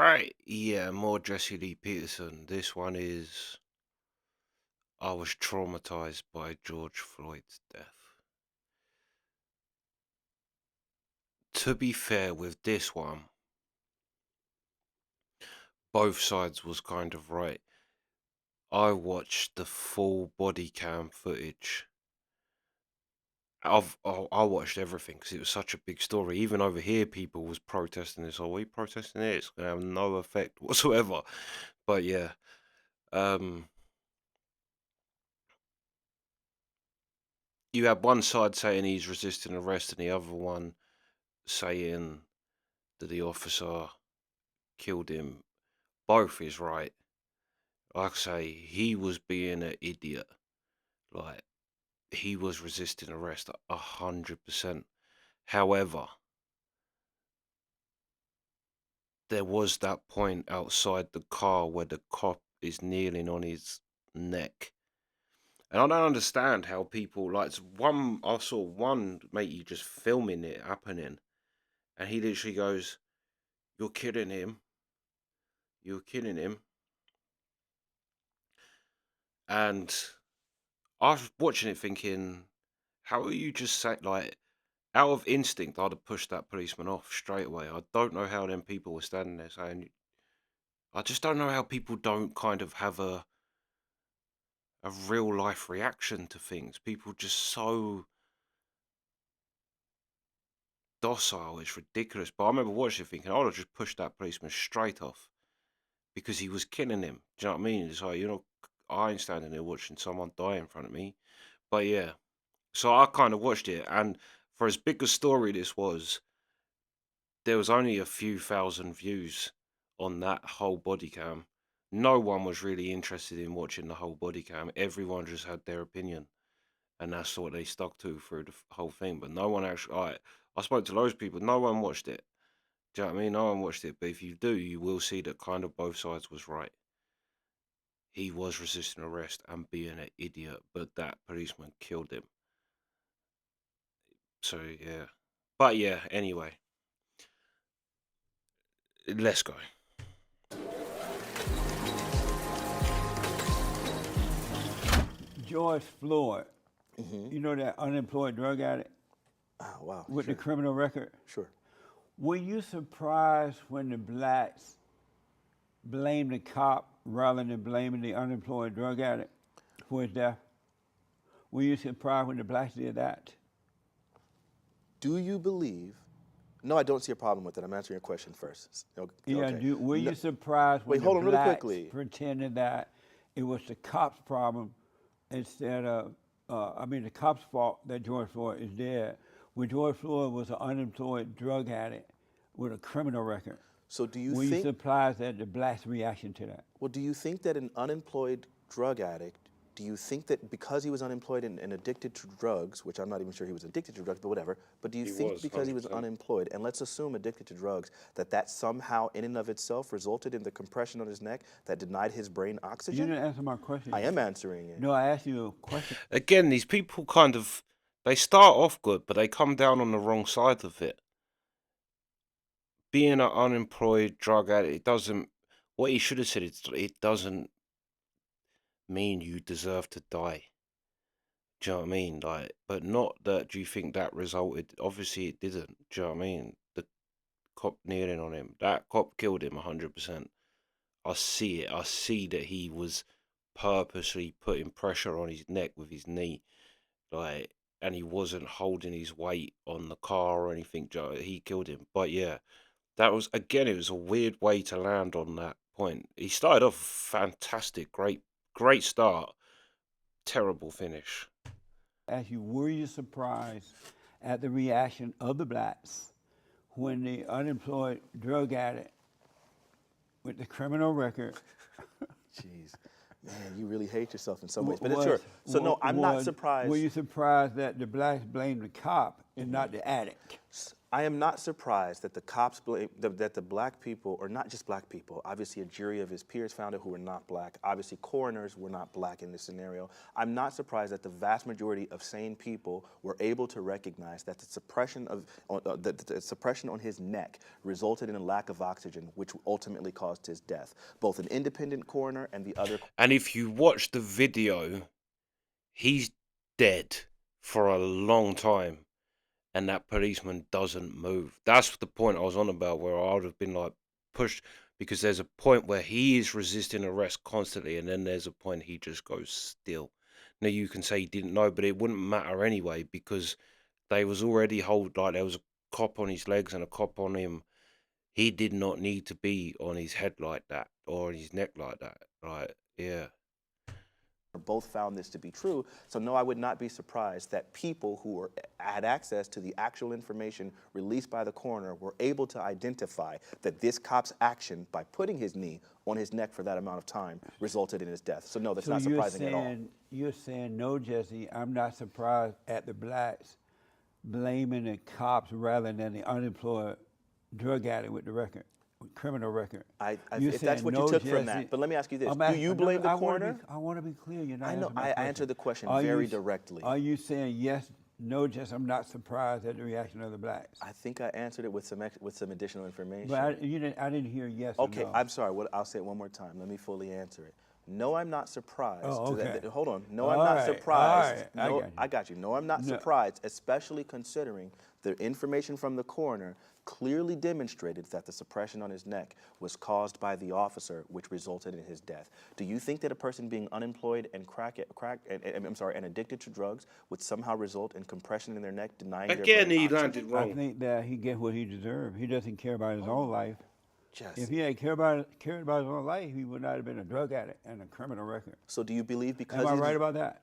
Right, yeah, more Jesse Lee Peterson. This one is I was traumatized by George Floyd's death. To be fair with this one, both sides was kind of right. I watched the full body cam footage. I watched everything because it was such a big story. Even over here, people was protesting this. Oh, we protesting it? It's gonna have no effect whatsoever. But yeah, um, you had one side saying he's resisting arrest, and the other one saying that the officer killed him. Both is right. Like I say, he was being an idiot. Like he was resisting arrest 100%. However, there was that point outside the car where the cop is kneeling on his neck. And I don't understand how people like one. I saw one mate you just filming it happening, and he literally goes, "You're killing him. You're killing him." And I was watching it thinking, how are you just say like out of instinct? I'd have pushed that policeman off straight away. I don't know how them people were standing there saying. I just don't know how people don't kind of have a real life reaction to things. People just so docile. It's ridiculous. But I remember watching it thinking, I'd have just pushed that policeman straight off because he was killing him. Do you know what I mean? It's like, I ain't standing there watching someone die in front of me. But yeah, so I kind of watched it. And for as big a story this was, there was only a few thousand views on that whole body cam. No one was really interested in watching the whole body cam. Everyone just had their opinion. And that's what they stuck to through the whole thing. But no one actually, I spoke to loads of people, no one watched it. Do you know what I mean? No one watched it. But if you do, you will see that kind of both sides was right. He was resisting arrest and being an idiot, but that policeman killed him. So yeah. But yeah, anyway, let's go. George Floyd, Hmm. you know that unemployed drug addict Oh, wow. with the Sure. criminal record? Sure. Were you surprised when the blacks blamed the cop rather than blaming the unemployed drug addict for his death? Were you surprised when the blacks did that? Do you believe? No, I don't see a problem with it. I'm answering your question first. Yeah, Okay. were No, you surprised wait, when the hold on really blacks quickly. pretended that it was the cops' problem instead of, the cops' fault that George Floyd is dead, when George Floyd was an unemployed drug addict with a criminal record? So do you Were you think, surprised at the blacks' reaction to that? well, do you think that an unemployed drug addict, do you think that because he was unemployed and addicted to drugs, which I'm not even sure he was addicted to drugs, but whatever, but do you He think was because he was 100%. unemployed, and let's assume addicted to drugs, that that somehow in and of itself resulted in the compression on his neck that denied his brain You oxygen? didn't answer my question I yet. am answering it. No, I asked you a question. Again, these people kind of they start off good, but they come down on the wrong side of it. Being an unemployed drug addict, it doesn't. What he should have said, it doesn't mean you deserve to die. Do you know what I mean? Like, but not that. Do you think that resulted? Obviously, it didn't. Do you know what I mean? The cop kneeling on him, that cop killed him 100%. I see it. I see that he was purposely putting pressure on his neck with his knee, like, and he wasn't holding his weight on the car or anything. He killed him. But yeah, that was again. It was a weird way to land on that point. He started off fantastic, great start, terrible finish. Asked you, were you surprised at the reaction of the blacks when the unemployed drug addict with the criminal record Jeez, man, you really hate yourself in some ways. w- But it's sure. was So no, I'm not were surprised. you surprised that the blacks blamed the cop and not the addict. I am not surprised that the cops blame, that the black people, or not just black people, obviously a jury of his peers found it who were not black. Obviously coroners were not black in this scenario. I'm not surprised that the vast majority of sane people were able to recognize that the suppression on his neck resulted in a lack of oxygen, which ultimately caused his death. Both an independent coroner and the other. And if you watch the video, he's dead for a long time. And that policeman doesn't move. That's the point I was on about, where I would have been like pushed, because there's a point where he is resisting arrest constantly, and then there's a point he just goes still. Now you can say he didn't know, but it wouldn't matter anyway, because they was already like there was a cop on his legs and a cop on him. He did not need to be on his head like that or on his neck like that. Right? Yeah. Both found this to be true. So no, I would not be surprised that people who had access to the actual information released by the coroner were able to identify that this cop's action by putting his knee on his neck for that amount of time resulted in his death. So no, that's not surprising at all. You're saying, no, Jesse, I'm not surprised at the blacks blaming the cops rather than the unemployed drug addict with the record. Criminal record. If that's what you took from that. But let me ask you this. Do you blame the coroner? I want to be clear. You're not. I know. I answered the question very directly. Are you saying yes, no, Jess, I'm not surprised at the reaction of the blacks? I think I answered it with some additional information. But I didn't hear yes or no. Okay, I'm sorry. I'll say it one more time. Let me fully answer it. No, I'm not surprised. Oh, okay. Hold on. No, I'm not surprised. All right. I got you. No, I'm not surprised, especially considering the information from the coroner clearly demonstrated that the suppression on his neck was caused by the officer, which resulted in his death. Do you think that a person being unemployed and and addicted to drugs would somehow result in compression in their neck, denying their brain he oxygen? landed wrong. I think that he gets what he deserved. He doesn't care about his own life. Jesse. If he had cared about his own life, he would not have been a drug addict and a criminal record. So do you believe because Am I right about that?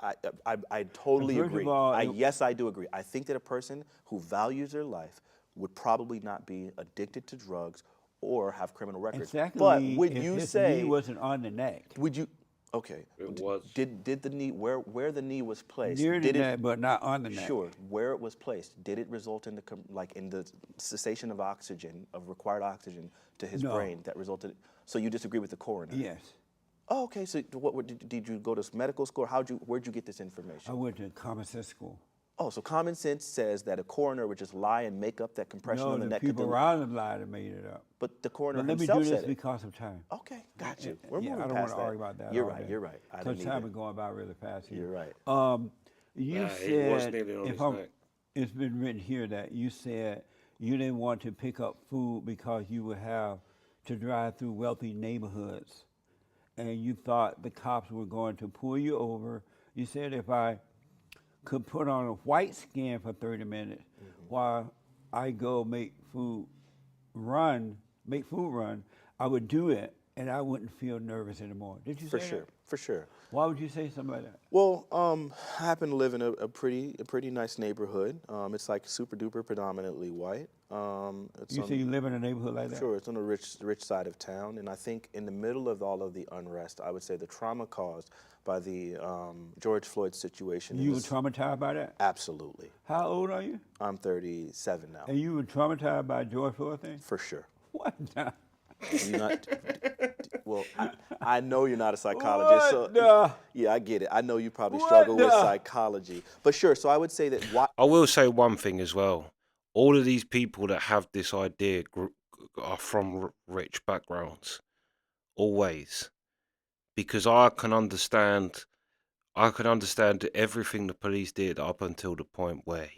I totally First agree. of all, Yes, I do agree. I think that a person who values their life would probably not be addicted to drugs or have criminal records. Secondly, but would if you his say knee wasn't on the neck? Would you? Okay. It was. Did the knee where the knee was placed? Near the neck, but not on the neck. Sure. Where it was placed, did it result in the cessation of oxygen, of required oxygen to his brain that resulted? So you disagree with the coroner? Yes. Oh, okay. So did you go to medical school? Where'd you get this information? I went to common sense school. Oh, so common sense says that a coroner would just lie and make up that compression on the neck. No, the people around him lied and made it up. But the coroner But let me himself do said this it. because of time. Okay, got you. We're moving I don't past want to argue about that. You're right. You're right. Because time is going by really fast here. You're right. You it was said, nearly on his neck. it's been written here that you said you didn't want to pick up food because you would have to drive through wealthy neighborhoods, and you thought the cops were going to pull you over. You said if I could put on a white skin for 30 minutes while I go make food run, I would do it, and I wouldn't feel nervous anymore. Did you say that? For sure. Why would you say something like that? Well, I happen to live in a pretty nice neighborhood. It's like super duper predominantly white. You say you live in a neighborhood like that? Sure, it's on the rich side of town, and I think in the middle of all of the unrest, I would say the trauma caused by the George Floyd situation. You were traumatized by that? Absolutely. How old are you? I'm 37 now. And you were traumatized by George Floyd thing? For sure. What? You're not, well, I know you're not a psychologist. What? Yeah, I get it. I know you probably struggle with psychology. But sure, so I would say that... I will say one thing as well. All of these people that have this idea are from rich backgrounds. Always. Because I can understand everything the police did up until the point where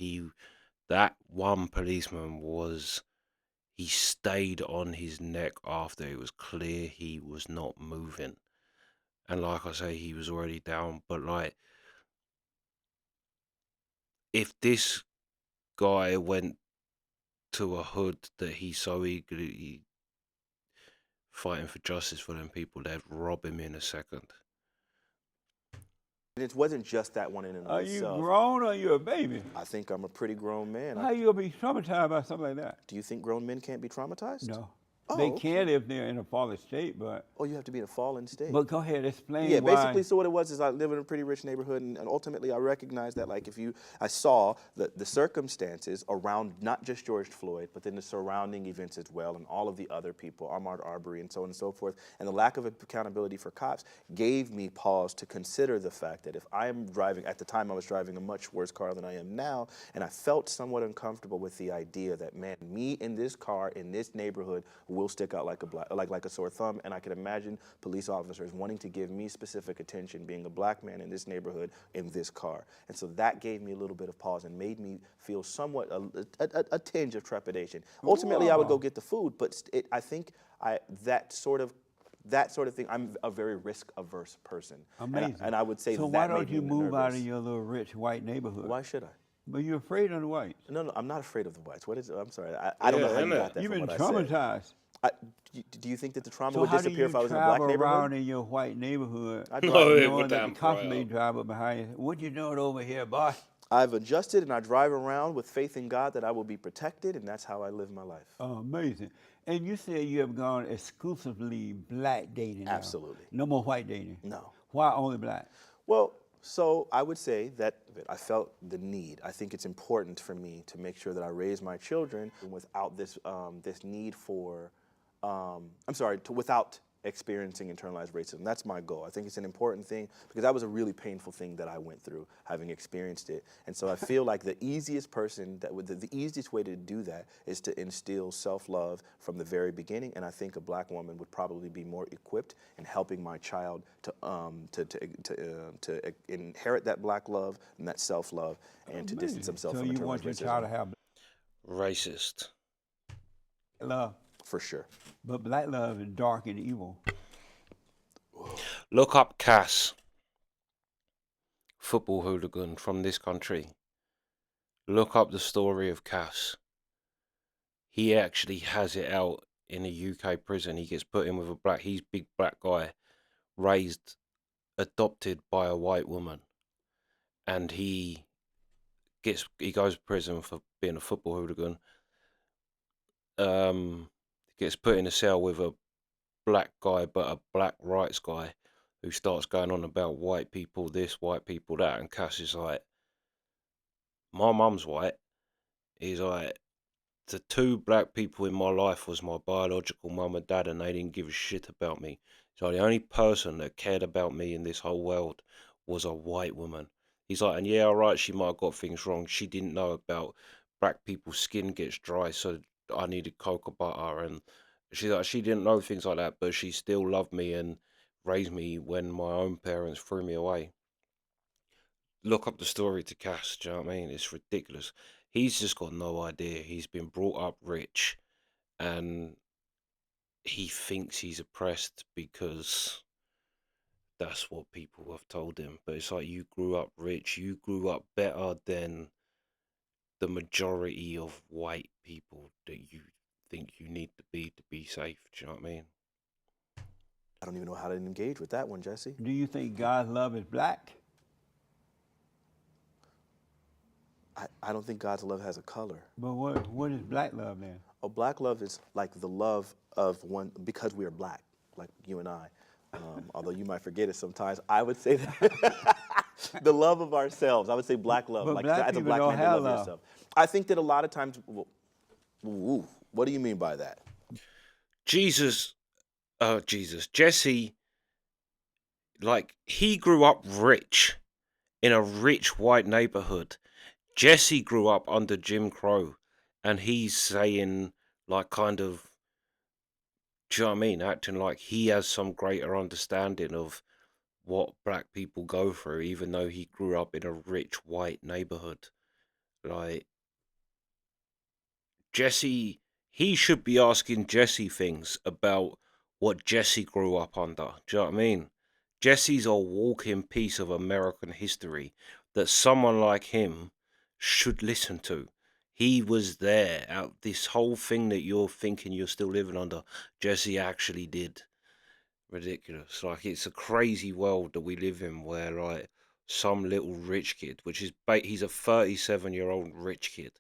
that one policeman he stayed on his neck after it was clear he was not moving. And like I say, he was already down. But like, if this guy went to a hood that he's so eagerly fighting for justice for them people, they'd rob him in a second. And it wasn't just that one in and of itself. Are you grown or are you a baby? I think I'm a pretty grown man. How you going to be traumatized by something like that? Do you think grown men can't be traumatized? No. They Oh, okay. can if they're in a fallen state, but Oh, you have to be in a fallen state. go ahead, explain Yeah, why. basically, so what it was is I live in a pretty rich neighborhood, and ultimately I recognized that, like, I saw the circumstances around not just George Floyd, but then the surrounding events as well, and all of the other people, Ahmaud Arbery, and so on and so forth, and the lack of accountability for cops gave me pause to consider the fact that if I am driving, at the time I was driving a much worse car than I am now, and I felt somewhat uncomfortable with the idea that, man, me in this car, in this neighborhood, will stick out like a sore thumb, and I could imagine police officers wanting to give me specific attention being a black man in this neighborhood in this car. And so that gave me a little bit of pause and made me feel somewhat a tinge of trepidation. Ultimately, I would go Wow. get the food, but I think that sort of thing, I'm a very risk averse person. Amazing. And I would say So why that made don't you me move out nervous. of your little rich white neighborhood? Why should I? But you're afraid of the whites. No, I'm not afraid of the whites. What is it? I'm sorry. I don't know how Yeah, you innit? got that You've from been what I said. traumatized. Do you think that the trauma So would how do disappear you if I was in a black travel neighborhood? around in your white neighborhood I No, drive. it knowing would that the damn cops may proud. drive up behind you? What you doing over here, boss? I've adjusted and I drive around with faith in God that I will be protected, and that's how I live my life. Amazing. And you said you have gone exclusively black dating now. Absolutely. No more white dating. No. Why only black? Well, so I would say that I felt the need. I think it's important for me to make sure that I raise my children without this need for, without experiencing internalized racism. That's my goal. I think it's an important thing because that was a really painful thing that I went through, having experienced it. And so I feel like the easiest way to do that is to instill self-love from the very beginning. And I think a black woman would probably be more equipped in helping my child to inherit that black love and that self-love and to distance Amazing. themselves So from you internalized want your racism. child to have Racist. black love, For sure. but black love is dark and evil. Look up Cass, football hooligan from this country. Look up the story of Cass. He actually has it out in a UK prison. He gets put in with he's big black guy, adopted by a white woman, and he goes to prison for being a football hooligan. Gets put in a cell with a black guy, but a black rights guy, who starts going on about white people this, white people that, and Cass is like, my mum's white. He's like, the two black people in my life was my biological mum and dad, and they didn't give a shit about me. So the only person that cared about me in this whole world was a white woman. He's like, and yeah, all right, she might have got things wrong. She didn't know about black people's skin gets dry, so I needed cocoa butter, and she's like, she didn't know things like that, but she still loved me and raised me when my own parents threw me away. Look up the story to Cass, do you know what I mean? It's ridiculous. He's just got no idea. He's been brought up rich, and he thinks he's oppressed because that's what people have told him. But it's like, you grew up rich, you grew up better than the majority of white people that you think you need to be safe. Do you know what I mean? I don't even know how to engage with that one, Jesse. Do you think God's love is black? I don't think God's love has a color. But what is black love then? Oh, black love is like the love of one, because we are black, like you and I. Although you might forget it sometimes, I would say that the love of ourselves. I would say black love, But like black as a people black don't man to have love love. yourself. I think that a lot of times, what do you mean by that? Jesse, like, he grew up rich in a rich white neighborhood. Jesse grew up under Jim Crow, and he's saying, like, kind of, do you know what I mean? Acting like he has some greater understanding of what black people go through, even though he grew up in a rich white neighborhood. Like, Jesse, he should be asking Jesse things about what Jesse grew up under. Do you know what I mean? Jesse's a walking piece of American history that someone like him should listen to. He was there. This whole thing that you're thinking you're still living under, Jesse actually did. Ridiculous. Like, it's a crazy world that we live in, where, like, some little rich kid, he's a 37-year-old rich kid,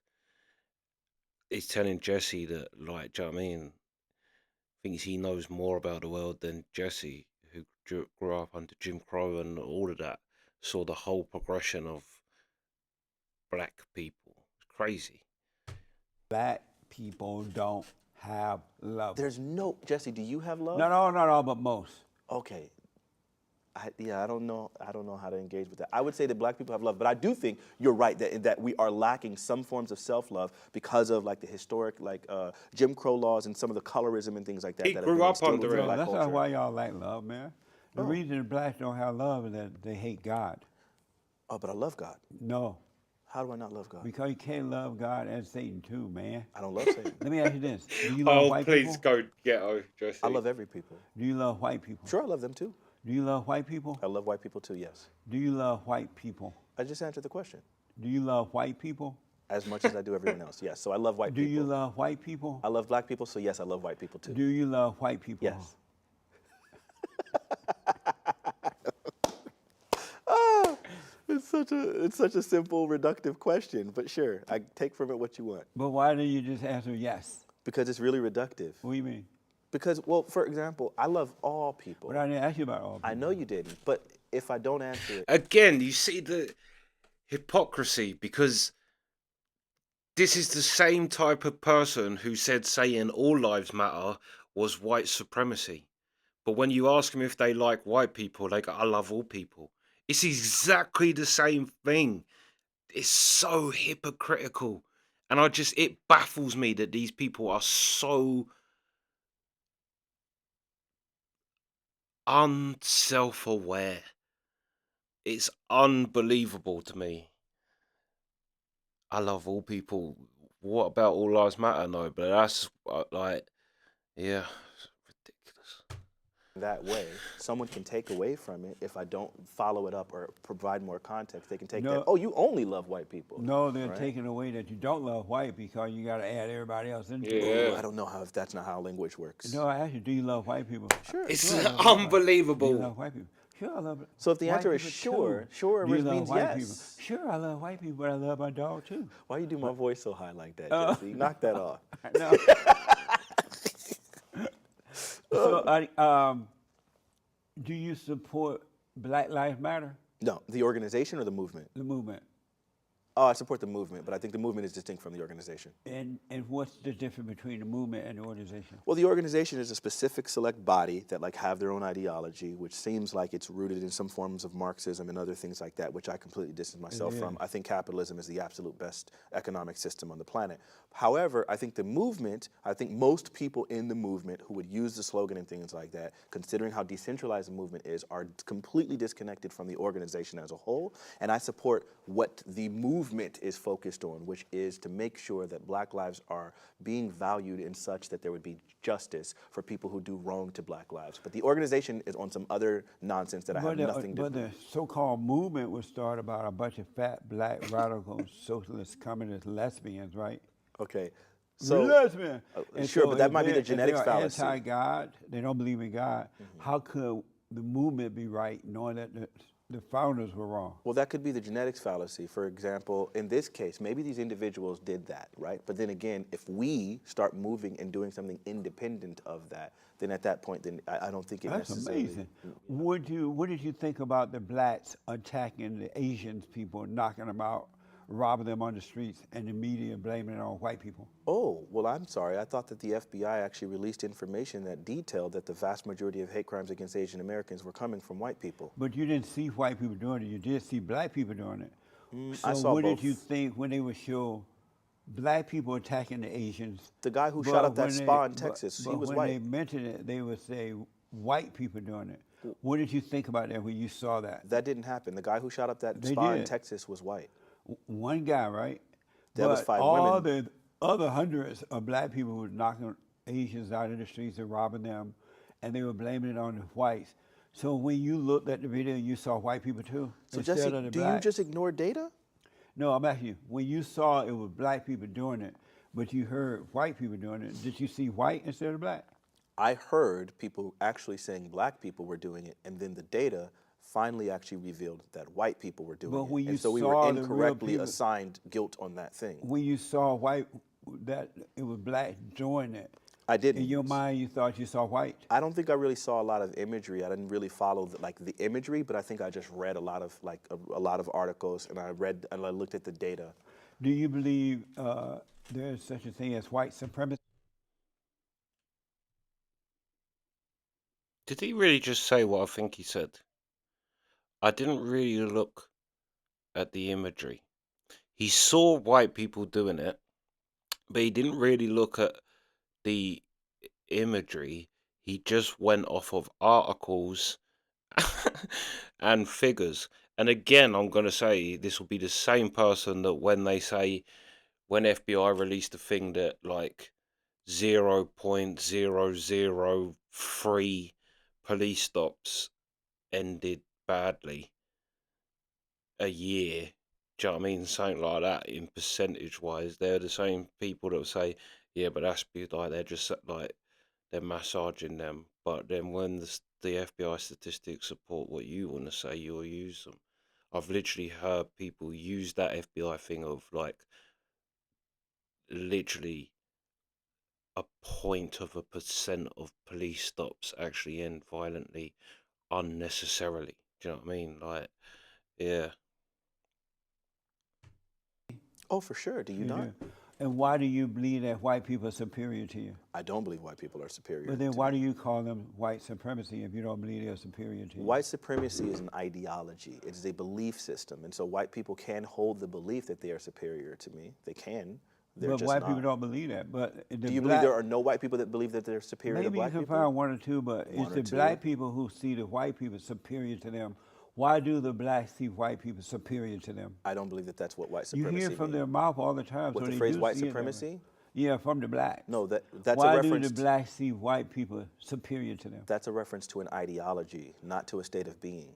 is telling Jesse that, like, do you know what I mean? thinks he knows more about the world than Jesse, who grew up under Jim Crow and all of that, saw the whole progression of black people. It's crazy. Black people don't have love. There's no, Jesse, do you have love? Not all, but most. Okay. I don't know how to engage with that. I would say that black people have love, but I do think you're right that we are lacking some forms of self-love because of like the historic Jim Crow laws and some of the colorism and things like that. He that grew have been up instilled under within it. black That's culture. not why y'all like love, man. The reason the blacks don't have love is that they hate God. Oh, but I love God. No, How do I not love God? because you can't love God and Satan too, man. I don't love Satan. Let me ask you this: do you love white people? Go ghetto, Jesse. I love every people. Do you love white people? Sure, I love them too. Do you love white people? I love white people too, yes. Do you love white people? I just answered the question. Do you love white people? As much as I do everyone else, yes. So I love white Do people. you love white people? I love black people, so yes, I love white people too. Do you love white people? Yes. It's such a simple, reductive question, but sure, I take from it what you want. But why do you just answer yes? Because it's really reductive. What do you mean? Because, well, for example, I love all people. But I didn't ask you about all people. I know you didn't, but if I don't answer it, Again, you see the hypocrisy, because this is the same type of person who said saying all lives matter was white supremacy. But when you ask them if they like white people, they go, I love all people. It's exactly the same thing. It's so hypocritical. And it baffles me that these people are so unself-aware. It's unbelievable to me. I love all people. What about all lives matter? No, but that's yeah, it's ridiculous. that way, someone can take away from it if I don't follow it up or provide more context. They can take that, oh, you only love white people. No, they're taking away that you don't love white because you got to add everybody else into it. Ooh, I don't know if that's not how language works. No, I asked you, do you love white people? Sure. It's Sure, I love white people. unbelievable. Do you love white people? Sure, I love it. So if the White answer is people sure, too. sure Do you love means white yes. people? Sure, I love white people, but I love my dog too. Why you do my voice so high like that, Jesse? Knock that off. No. So, do you support Black Lives Matter, No, the organization or the movement? the movement? Oh, I support the movement, but I think the movement is distinct from the organization. And what's the difference between the movement and the organization? Well, the organization is a specific select body that have their own ideology, which seems like it's rooted in some forms of Marxism and other things like that, which I completely distance myself from. I think capitalism is the absolute best economic system on the planet. However, I think the movement, I think most people in the movement who would use the slogan and things like that, considering how decentralized the movement is, are completely disconnected from the organization as a whole. And I support what the movement is focused on, which is to make sure that black lives are being valued in such that there would be justice for people who do wrong to black lives. But the organization is on some other nonsense that I have nothing to do with. But the so-called movement was started by a bunch of fat, black, radical, socialist, communist lesbians, right? Okay. So, lesbian. sure, but that might be the genetics if they're fallacy. Anti-God, they don't believe in God. How could the movement be right, knowing that the founders were wrong? Well, that could be the genetics fallacy. For example, in this case, maybe these individuals did that, right? But then again, if we start moving and doing something independent of that, then at that point, then I don't think it That's necessarily. amazing. What did you think about the blacks attacking the Asians people, knocking them out, robbing them on the streets, and the media blaming it on white people? Oh, well, I'm sorry. I thought that the FBI actually released information that detailed that the vast majority of hate crimes against Asian Americans were coming from white people. But you didn't see white people doing it. You did see black people doing it. So I saw what both. did you think when they would show black people attacking the Asians? The guy who but shot up that when spa in but- Texas, but he was when white. they mentioned it, they would say white people doing it. What did you think about that when you saw that? That didn't happen. The guy who shot up that They spa in did. Texas was white. One guy, right? That was But 5 all women. the other hundreds of black people were knocking Asians out in the streets and robbing them, and they were blaming it on the whites. So when you looked at the video, you saw white people too, So instead Jesse, of the do you blacks? just ignore data? No, I'm asking you. When you saw it was black people doing it, but you heard white people doing it, did you see white instead of black? I heard people actually saying black people were doing it, and then the data finally actually revealed that white people were doing But it. when you And so we saw were the real incorrectly people- assigned guilt on that thing. When you saw white, that it was black doing it, I didn't. In your mind, you thought you saw white. I don't think I really saw a lot of imagery. I didn't really follow the imagery, but I think I just read a lot of a lot of articles, and I read and I looked at the data. Do you believe there's such a thing as white supremacy? Did he really just say what I think he said? I didn't really look at the imagery. He saw white people doing it, but he didn't really look at the imagery. He just went off of articles and figures. And again, I'm going to say this will be the same person that when they say, when FBI released a thing that like 0.003 police stops ended badly a year. Do you know what I mean? Something like that in percentage wise. They're the same people that will say, yeah, but that's like they're just like they're massaging them. But then when the FBI statistics support what you want to say, you'll use them. I've literally heard people use that FBI thing of like literally a 0.1% of police stops actually end violently unnecessarily. Do you know what I mean? Like, yeah. Oh, for sure. Do you You not? do. And why do you believe that white people are superior to you? I don't believe white people are superior. But then to why me. do you call them white supremacy if you don't believe they're superior to you? White supremacy is an ideology. It is a belief system, and so white people can hold the belief that they are superior to me. They can. They're But just white not. people don't believe that. But Do you believe there are no white people that believe that they're superior to maybe you black can people? find one or two, but One it's or the two. black people who see the white people superior to them. Why do the blacks see white people superior to them? I don't believe that that's what white You supremacy hear it from means. their mouth all the time. With so the they phrase do white see it that way. supremacy? Yeah, from the blacks. No, that's Why a do reference. the blacks see white people superior to them? That's a reference to an ideology, not to a state of being.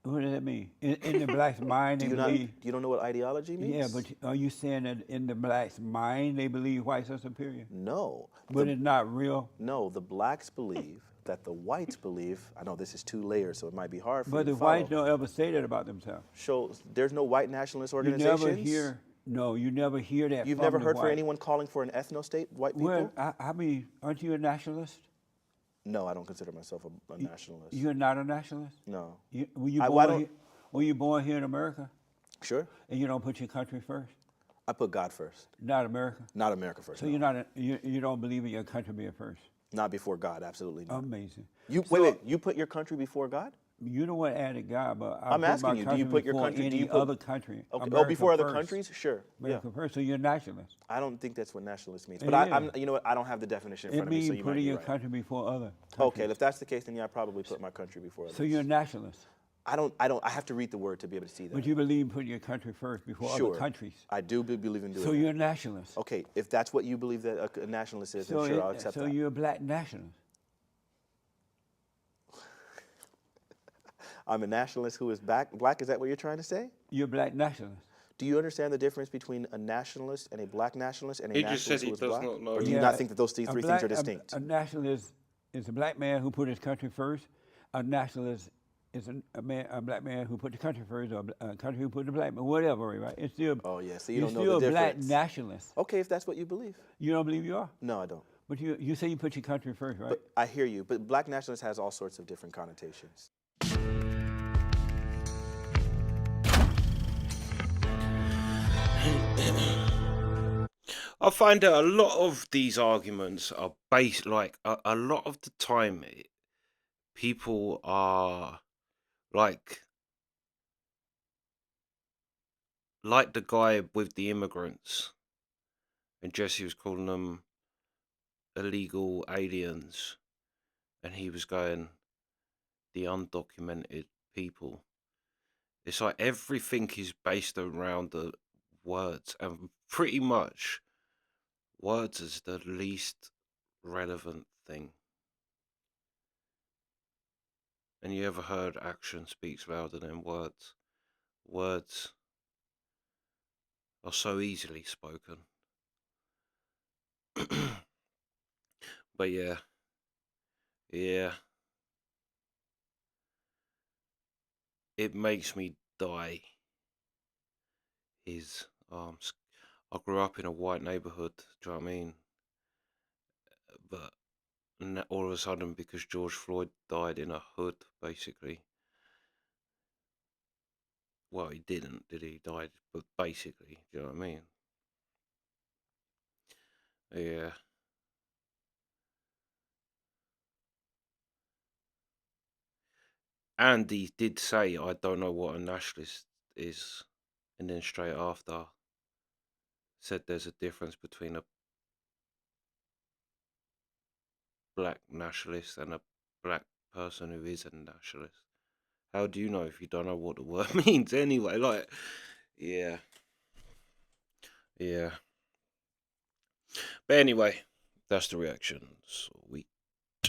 What does that mean? In the blacks' mind, Do they you not? believe. You don't know what ideology means? Yeah, but are you saying that in the blacks' mind they believe whites are superior? No. But it's not real. No, the blacks believe that the whites believe. I know this is two layers, so it might be hard for But you the to follow. whites don't ever say that about themselves. So there's no white nationalist You organizations. never hear. No, you never hear that. You've from never the heard for white. anyone calling for an ethno-state, white people? Well, I mean, aren't you a nationalist? No, I don't consider myself a nationalist. You're not a nationalist. No. Were you why born? don't- Here, were you born here in America? Sure. And you don't put your country first? I put God first, Not America. not America first. So no. you're not. You don't believe in your country being first. Not before God, absolutely not. Amazing. You So, wait. You put your country before God? You know what added God, but I I'm put asking my you, do country you put your before country? Do any you put other country? Okay. America Before other first. countries? Sure. America first. So you're a nationalist. I don't think that's what nationalist means. It But is. I'm. You know what? I don't have the definition in It front of me, means so you might putting be your right. country before other countries. Okay. If that's the case, then yeah, I probably put my country before others. So you're a nationalist, I don't. I have to read the word to be able to see that. but you believe in putting your country first before Sure. other countries. I do believe in doing So that. you're a nationalist. Okay. If that's what you believe that a nationalist is, then So, sure, I'll accept so that. you're a black nationalist. I'm a nationalist who is black. Is that what you're trying to say? You're a black nationalist. Do you understand the difference between a nationalist and a black nationalist and a He just said nationalist he who is does black? not know. Or do you Yeah, not think that those three a things black- are distinct? A nationalist is a black man who put his country first. A nationalist is a black man who put the country first, or a country who put the black man, whatever, right? It's still. Oh, yeah, so you you're don't know still the a black difference. nationalist. Okay, if that's what you believe. You don't believe you are, No, I don't. but you say you put your country first, right? But I hear you. But black nationalist has all sorts of different connotations. I find that a lot of these arguments are based, like a lot of the time, people are like the guy with the immigrants, and Jesse was calling them illegal aliens, and he was going the undocumented people. It's like everything is based around the words, and pretty much words is the least relevant thing. And you ever heard action speaks louder than words? Words are so easily spoken. But yeah. It makes me die. I grew up in a white neighborhood, do you know what I mean? But And all of a sudden, because George Floyd died in a hood, basically. Well, he didn't, did he? He died, but basically, do you know what I mean? Yeah. And he did say, I don't know what a nationalist is. And then straight after, said there's a difference between a black nationalist and a black person who is a nationalist. How do you know if you don't know what the word means anyway? Like, yeah. Yeah. But anyway, that's the reactions week.